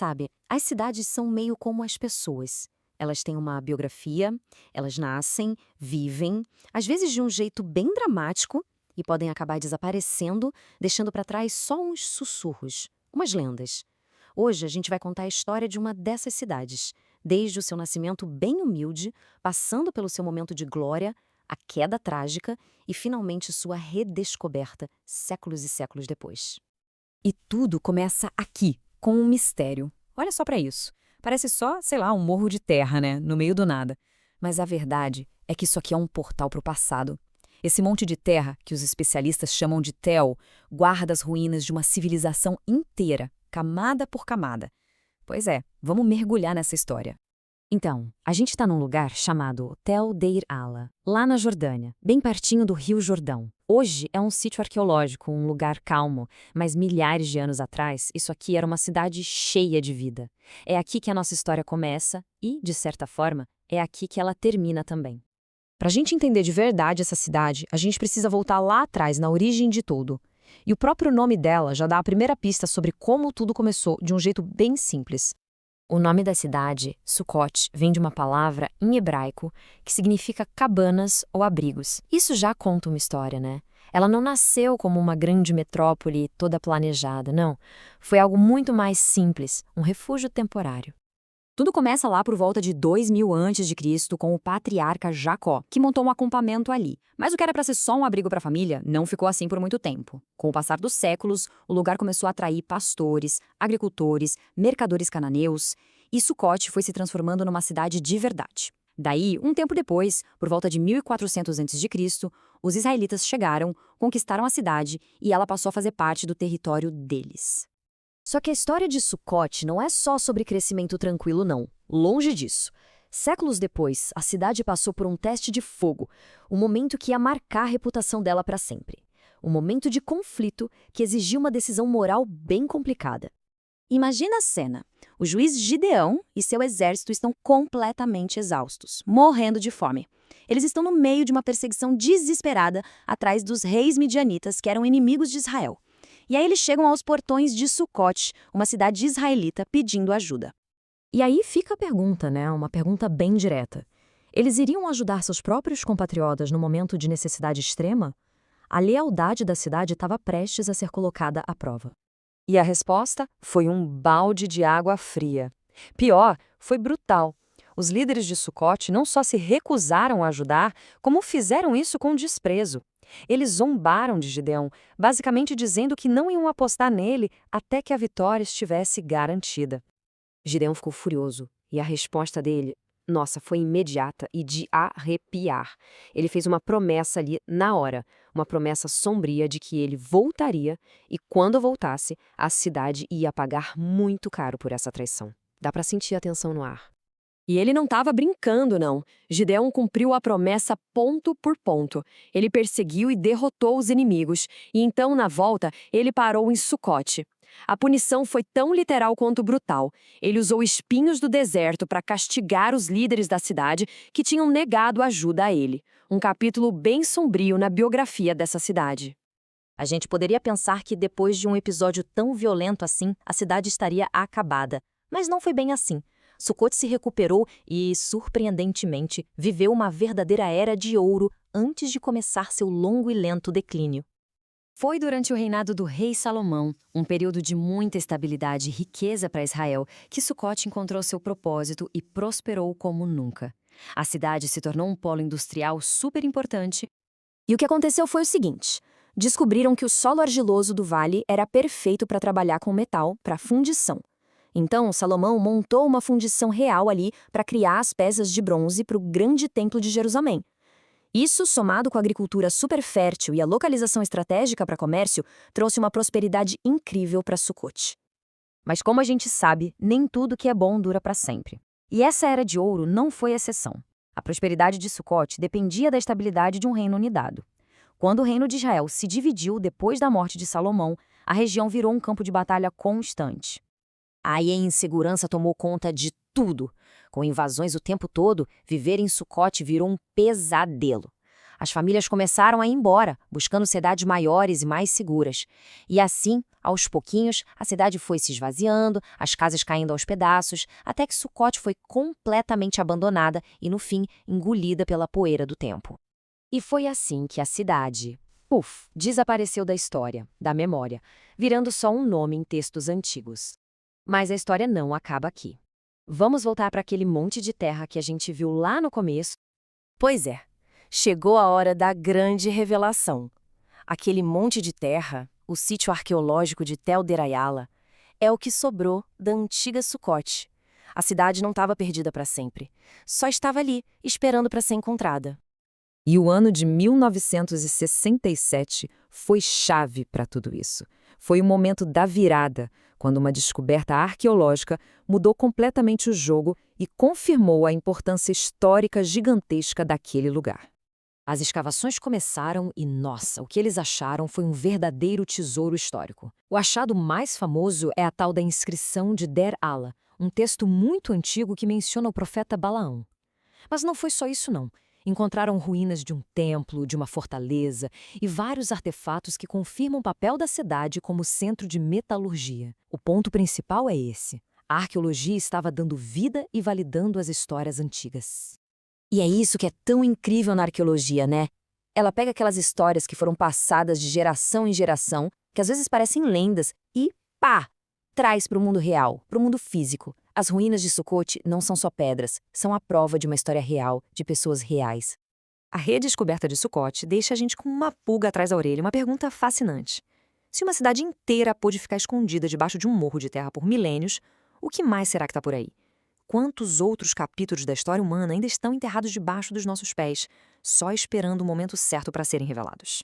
Sabe, as cidades são meio como as pessoas. Elas têm uma biografia, elas nascem, vivem, às vezes de um jeito bem dramático, e podem acabar desaparecendo, deixando para trás só uns sussurros, umas lendas. Hoje a gente vai contar a história de uma dessas cidades, desde o seu nascimento bem humilde, passando pelo seu momento de glória, a queda trágica e finalmente sua redescoberta séculos e séculos depois. E tudo começa aqui, com um mistério. Olha só pra isso. Parece só, sei lá, um morro de terra, né? No meio do nada. Mas a verdade é que isso aqui é um portal pro passado. Esse monte de terra, que os especialistas chamam de Tel, guarda as ruínas de uma civilização inteira, camada por camada. Pois é, vamos mergulhar nessa história. Então, a gente está num lugar chamado Tel Deir Alla, lá na Jordânia, bem pertinho do Rio Jordão. Hoje é um sítio arqueológico, um lugar calmo, mas milhares de anos atrás, isso aqui era uma cidade cheia de vida. É aqui que a nossa história começa e, de certa forma, é aqui que ela termina também. Para a gente entender de verdade essa cidade, a gente precisa voltar lá atrás, na origem de tudo. E o próprio nome dela já dá a primeira pista sobre como tudo começou, de um jeito bem simples. O nome da cidade, Sukkot, vem de uma palavra em hebraico que significa cabanas ou abrigos. Isso já conta uma história, né? Ela não nasceu como uma grande metrópole toda planejada, não. Foi algo muito mais simples, um refúgio temporário. Tudo começa lá por volta de 2000 a.C. com o patriarca Jacó, que montou um acampamento ali. Mas o que era para ser só um abrigo para a família não ficou assim por muito tempo. Com o passar dos séculos, o lugar começou a atrair pastores, agricultores, mercadores cananeus, e Sucote foi se transformando numa cidade de verdade. Daí, um tempo depois, por volta de 1400 a.C., os israelitas chegaram, conquistaram a cidade e ela passou a fazer parte do território deles. Só que a história de Sukkot não é só sobre crescimento tranquilo, não. Longe disso. Séculos depois, a cidade passou por um teste de fogo, um momento que ia marcar a reputação dela para sempre. Um momento de conflito que exigiu uma decisão moral bem complicada. Imagina a cena. O juiz Gideão e seu exército estão completamente exaustos, morrendo de fome. Eles estão no meio de uma perseguição desesperada atrás dos reis midianitas que eram inimigos de Israel. E aí eles chegam aos portões de Sucote, uma cidade israelita, pedindo ajuda. E aí fica a pergunta, né? Uma pergunta bem direta. Eles iriam ajudar seus próprios compatriotas no momento de necessidade extrema? A lealdade da cidade estava prestes a ser colocada à prova. E a resposta foi um balde de água fria. Pior, foi brutal. Os líderes de Sucote não só se recusaram a ajudar, como fizeram isso com desprezo. Eles zombaram de Gideão, basicamente dizendo que não iam apostar nele até que a vitória estivesse garantida. Gideão ficou furioso, e a resposta dele, nossa, foi imediata e de arrepiar. Ele fez uma promessa ali na hora, uma promessa sombria de que ele voltaria e, quando voltasse, a cidade ia pagar muito caro por essa traição. Dá para sentir a tensão no ar. E ele não estava brincando, não. Gideão cumpriu a promessa ponto por ponto. Ele perseguiu e derrotou os inimigos, e então, na volta, ele parou em Sucote. A punição foi tão literal quanto brutal. Ele usou espinhos do deserto para castigar os líderes da cidade que tinham negado ajuda a ele. Um capítulo bem sombrio na biografia dessa cidade. A gente poderia pensar que depois de um episódio tão violento assim, a cidade estaria acabada. Mas não foi bem assim. Sucote se recuperou e, surpreendentemente, viveu uma verdadeira era de ouro antes de começar seu longo e lento declínio. Foi durante o reinado do rei Salomão, um período de muita estabilidade e riqueza para Israel, que Sucote encontrou seu propósito e prosperou como nunca. A cidade se tornou um polo industrial super importante. E o que aconteceu foi o seguinte: descobriram que o solo argiloso do vale era perfeito para trabalhar com metal, para fundição. Então, Salomão montou uma fundição real ali para criar as peças de bronze para o grande templo de Jerusalém. Isso, somado com a agricultura super fértil e a localização estratégica para comércio, trouxe uma prosperidade incrível para Sucote. Mas como a gente sabe, nem tudo que é bom dura para sempre. E essa era de ouro não foi exceção. A prosperidade de Sucote dependia da estabilidade de um reino unidado. Quando o reino de Israel se dividiu depois da morte de Salomão, a região virou um campo de batalha constante. Aí a insegurança tomou conta de tudo. Com invasões o tempo todo, viver em Sucote virou um pesadelo. As famílias começaram a ir embora, buscando cidades maiores e mais seguras. E assim, aos pouquinhos, a cidade foi se esvaziando, as casas caindo aos pedaços, até que Sucote foi completamente abandonada e, no fim, engolida pela poeira do tempo. E foi assim que a cidade, desapareceu da história, da memória, virando só um nome em textos antigos. Mas a história não acaba aqui. Vamos voltar para aquele monte de terra que a gente viu lá no começo? Pois é, chegou a hora da grande revelação. Aquele monte de terra, o sítio arqueológico de Tel Deir Yala, é o que sobrou da antiga Sucote. A cidade não estava perdida para sempre, só estava ali, esperando para ser encontrada. E o ano de 1967 foi chave para tudo isso. Foi o momento da virada, quando uma descoberta arqueológica mudou completamente o jogo e confirmou a importância histórica gigantesca daquele lugar. As escavações começaram e, nossa, o que eles acharam foi um verdadeiro tesouro histórico. O achado mais famoso é a tal da inscrição de Der Allah, um texto muito antigo que menciona o profeta Balaão. Mas não foi só isso, não. Encontraram ruínas de um templo, de uma fortaleza e vários artefatos que confirmam o papel da cidade como centro de metalurgia. O ponto principal é esse: a arqueologia estava dando vida e validando as histórias antigas. E é isso que é tão incrível na arqueologia, né? Ela pega aquelas histórias que foram passadas de geração em geração, que às vezes parecem lendas, e traz para o mundo real, para o mundo físico. As ruínas de Sucote não são só pedras, são a prova de uma história real, de pessoas reais. A redescoberta de Sucote deixa a gente com uma pulga atrás da orelha, uma pergunta fascinante. Se uma cidade inteira pôde ficar escondida debaixo de um morro de terra por milênios, o que mais será que está por aí? Quantos outros capítulos da história humana ainda estão enterrados debaixo dos nossos pés, só esperando o momento certo para serem revelados?